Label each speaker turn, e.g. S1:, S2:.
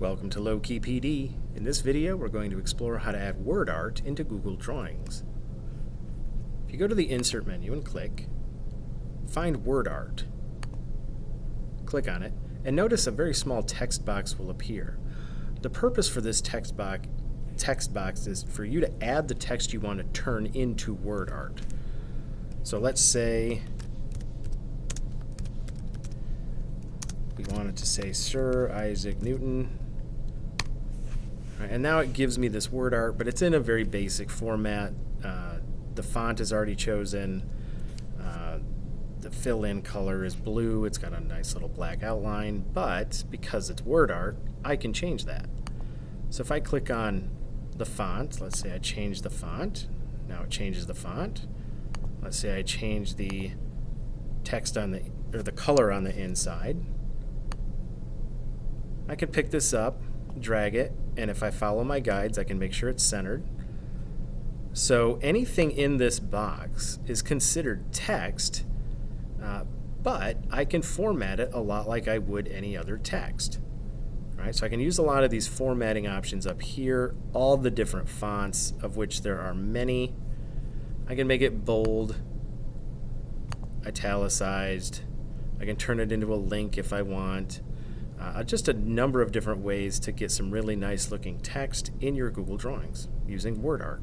S1: welcome to Low-Key PD. In this video, we're going to explore how to add word art into Google Drawings. If you go to the Insert menu and click, find Word Art. Click on it, and notice a very small text box will appear. The purpose for this text box is for you to add the text you want to turn into word art. So let's say we wanted to say Sir Isaac Newton. Right, and now it gives me this word art, but it's in a very basic format. The font is already chosen. The fill-in color is blue. It's got a nice little black outline, but because it's word art, I can change that. So if I click on the font, let's say I change the font. Now it changes the font. Let's say I change the text on the color on the inside. I can pick this up, drag it, and if I follow my guides, I can make sure it's centered. So anything in this box is considered text, but I can format it a lot like I would any other text. Right? So I can use a lot of these formatting options up here, all the different fonts, of which there are many. I can make it bold, italicized. I can turn it into a link if I want. Just a number of different ways to get some really nice looking text in your Google Drawings using word art.